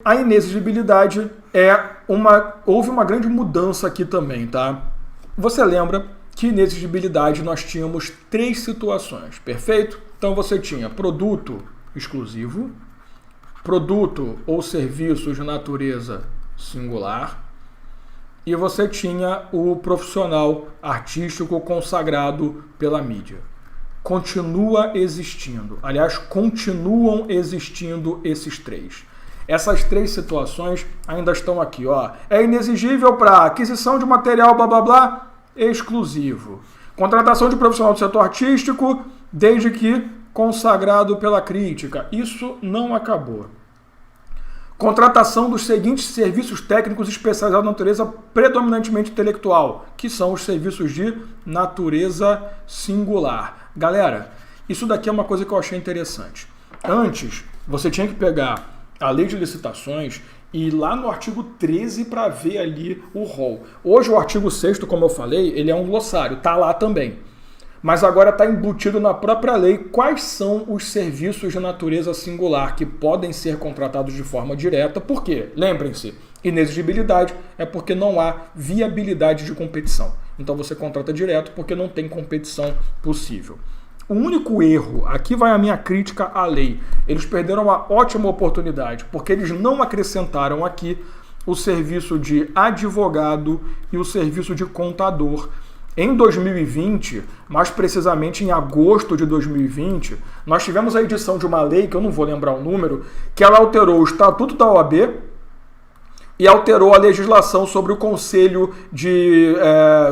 A inexigibilidade houve uma grande mudança aqui também, tá? Você lembra que inexigibilidade nós tínhamos 3 situações, perfeito? Então você tinha produto exclusivo, produto ou serviço de natureza singular, e você tinha o profissional artístico consagrado pela mídia. Continua existindo, aliás, continuam existindo esses 3. Essas 3 situações ainda estão aqui, ó. É inexigível para aquisição de material, blá blá blá, exclusivo. Contratação de profissional do setor artístico, desde que consagrado pela crítica. Isso não acabou. Contratação dos seguintes serviços técnicos especializados na natureza predominantemente intelectual, que são os serviços de natureza singular. Galera, isso daqui é uma coisa que eu achei interessante. Antes, você tinha que pegar a lei de licitações e ir lá no artigo 13 para ver ali o rol. Hoje o artigo 6º, como eu falei, ele é um glossário, tá lá também. Mas agora está embutido na própria lei quais são os serviços de natureza singular que podem ser contratados de forma direta. Por quê? Lembrem-se, inexigibilidade é porque não há viabilidade de competição. Então você contrata direto porque não tem competição possível. O único erro, aqui vai a minha crítica à lei, eles perderam uma ótima oportunidade, porque eles não acrescentaram aqui o serviço de advogado e o serviço de contador. Em 2020, mais precisamente em agosto de 2020, nós tivemos a edição de uma lei, que eu não vou lembrar o número, que ela alterou o Estatuto da OAB e alterou a legislação sobre o Conselho de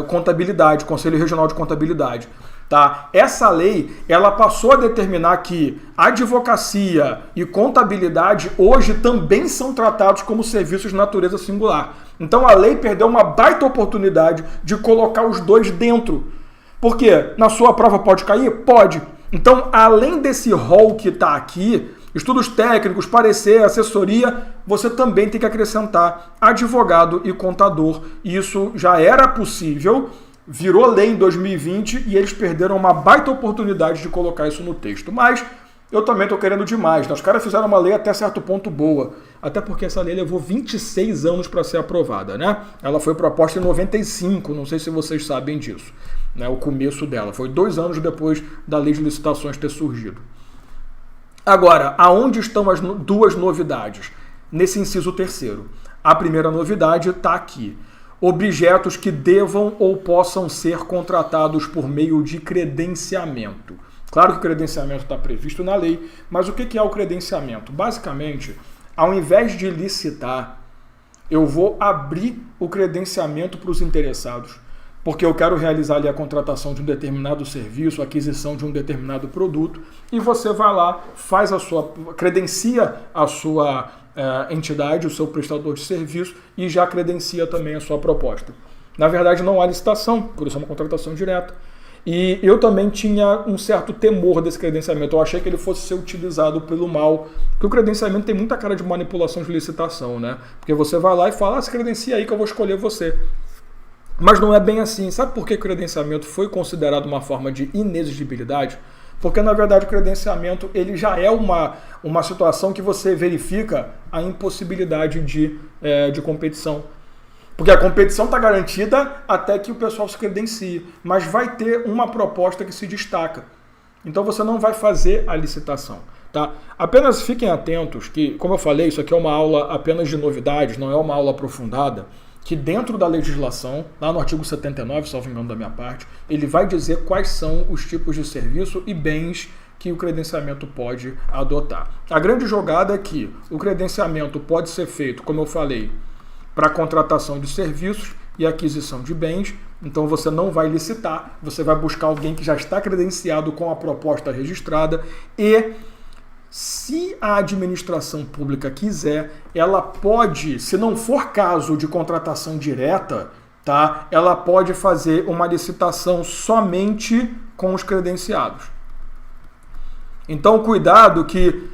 Contabilidade, Conselho Regional de Contabilidade. Tá? Essa lei ela passou a determinar que advocacia e contabilidade hoje também são tratados como serviços de natureza singular. Então a lei perdeu uma baita oportunidade de colocar os dois dentro. Por quê? Na sua prova pode cair? Pode. Então, além desse rol que está aqui, estudos técnicos, parecer, assessoria, você também tem que acrescentar advogado e contador. Isso já era possível, virou lei em 2020 e eles perderam uma baita oportunidade de colocar isso no texto. Mas eu também estou querendo demais. Os caras fizeram uma lei até certo ponto boa. Até porque essa lei levou 26 anos para ser aprovada, né? Ela foi proposta em 95, não sei se vocês sabem disso. Né? O começo dela. Foi 2 anos depois da lei de licitações ter surgido. Agora, aonde estão as 2 novidades? Nesse inciso 3º. A primeira novidade está aqui. Objetos que devam ou possam ser contratados por meio de credenciamento. Claro que o credenciamento está previsto na lei, mas o que é o credenciamento? Basicamente, ao invés de licitar, eu vou abrir o credenciamento para os interessados, porque eu quero realizar ali a contratação de um determinado serviço, a aquisição de um determinado produto, e você vai lá, faz credencia a sua entidade, o seu prestador de serviço, e já credencia também a sua proposta. Na verdade, não há licitação, por isso é uma contratação direta. E eu também tinha um certo temor desse credenciamento. Eu achei que ele fosse ser utilizado pelo mal, porque o credenciamento tem muita cara de manipulação de licitação, né? Porque você vai lá e fala, se credencia aí que eu vou escolher você. Mas não é bem assim. Sabe por que o credenciamento foi considerado uma forma de inexigibilidade? Porque, na verdade, o credenciamento ele já é uma situação que você verifica a impossibilidade de competição. Porque a competição está garantida até que o pessoal se credencie, mas vai ter uma proposta que se destaca. Então você não vai fazer a licitação. Tá? Apenas fiquem atentos que, como eu falei, isso aqui é uma aula apenas de novidades, não é uma aula aprofundada, que dentro da legislação, lá no artigo 79, salvo engano da minha parte, ele vai dizer quais são os tipos de serviço e bens que o credenciamento pode adotar. A grande jogada é que o credenciamento pode ser feito, como eu falei, para contratação de serviços e aquisição de bens. Então você não vai licitar, você vai buscar alguém que já está credenciado com a proposta registrada e, se a administração pública quiser, ela pode, se não for caso de contratação direta, tá? Ela pode fazer uma licitação somente com os credenciados. Então cuidado que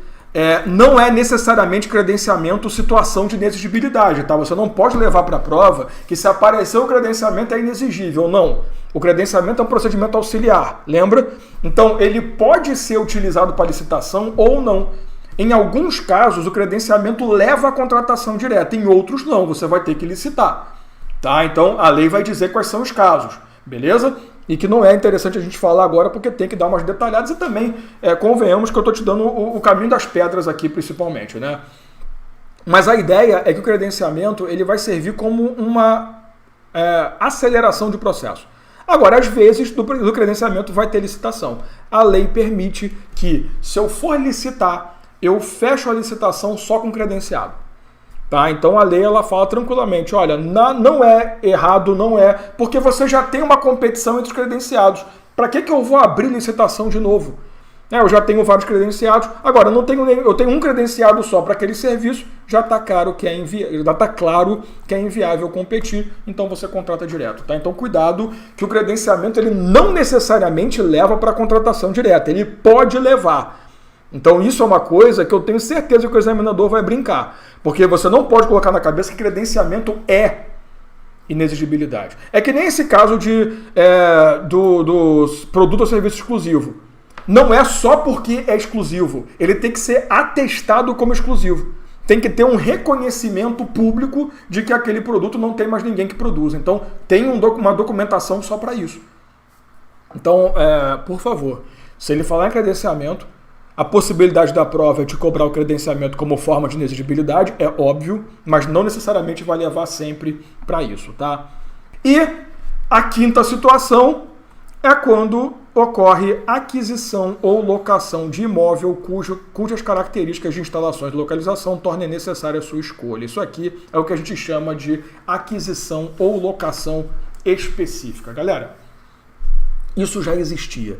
não é necessariamente credenciamento situação de inexigibilidade, tá? Você não pode levar para a prova que se aparecer o credenciamento é inexigível, não. O credenciamento é um procedimento auxiliar, lembra? Então ele pode ser utilizado para licitação ou não. Em alguns casos, o credenciamento leva à contratação direta, em outros não, você vai ter que licitar. Tá? Então, a lei vai dizer quais são os casos, beleza? E que não é interessante a gente falar agora, porque tem que dar umas detalhadas e também, convenhamos que eu estou te dando o caminho das pedras aqui, principalmente, né? Mas a ideia é que o credenciamento ele vai servir como uma aceleração de processo. Agora, às vezes, do credenciamento vai ter licitação. A lei permite que, se eu for licitar, eu fecho a licitação só com credenciado. Tá? Então a lei ela fala tranquilamente, olha, não é errado, não é, porque você já tem uma competição entre os credenciados. Para que eu vou abrir licitação de novo? Eu já tenho vários credenciados, agora eu tenho um credenciado só para aquele serviço, já está claro que é inviável competir, então você contrata direto. Tá? Então cuidado que o credenciamento ele não necessariamente leva para a contratação direta, ele pode levar. Então isso é uma coisa que eu tenho certeza que o examinador vai brincar. Porque você não pode colocar na cabeça que credenciamento é inexigibilidade. É que nem esse caso do produto ou serviço exclusivo. Não é só porque é exclusivo. Ele tem que ser atestado como exclusivo. Tem que ter um reconhecimento público de que aquele produto não tem mais ninguém que produza. Então tem uma documentação só para isso. Então, por favor, se ele falar em credenciamento, a possibilidade da prova é de cobrar o credenciamento como forma de inexigibilidade, é óbvio, mas não necessariamente vai levar sempre para isso, tá? E a quinta situação é quando ocorre aquisição ou locação de imóvel cujas características de instalações de localização tornem necessária a sua escolha. Isso aqui é o que a gente chama de aquisição ou locação específica. Galera, isso já existia.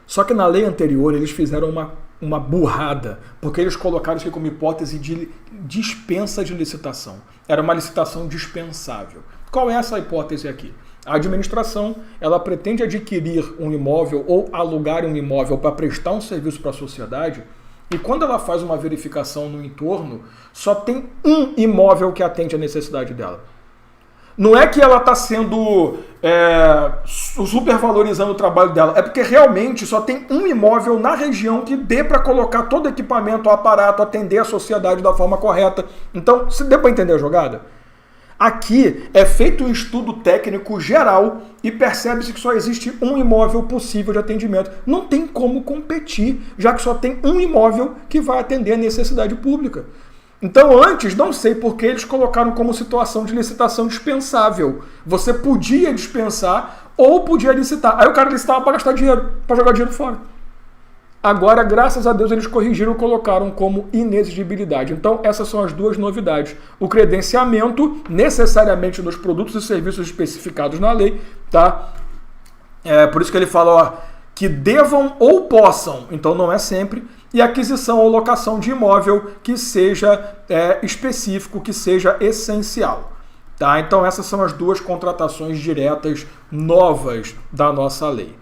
Só que na lei anterior eles fizeram uma burrada, porque eles colocaram isso aqui como hipótese de dispensa de licitação. Era uma licitação dispensável. Qual é essa hipótese aqui? A administração ela pretende adquirir um imóvel ou alugar um imóvel para prestar um serviço para a sociedade, e quando ela faz uma verificação no entorno, só tem um imóvel que atende à necessidade dela. Não é que ela está sendo supervalorizando o trabalho dela, é porque realmente só tem um imóvel na região que dê para colocar todo o equipamento, o aparato, atender a sociedade da forma correta. Então, se deu para entender a jogada? Aqui é feito um estudo técnico geral e percebe-se que só existe um imóvel possível de atendimento. Não tem como competir, já que só tem um imóvel que vai atender a necessidade pública. Então, antes, não sei por que eles colocaram como situação de licitação dispensável. Você podia dispensar ou podia licitar. Aí o cara licitava para gastar dinheiro, para jogar dinheiro fora. Agora, graças a Deus, eles corrigiram e colocaram como inexigibilidade. Então, essas são as duas novidades. O credenciamento, necessariamente nos produtos e serviços especificados na lei, tá? Por isso que ele fala, que devam ou possam, então não é sempre, e aquisição ou locação de imóvel que seja específico, que seja essencial. Tá? Então essas são as duas contratações diretas novas da nossa lei.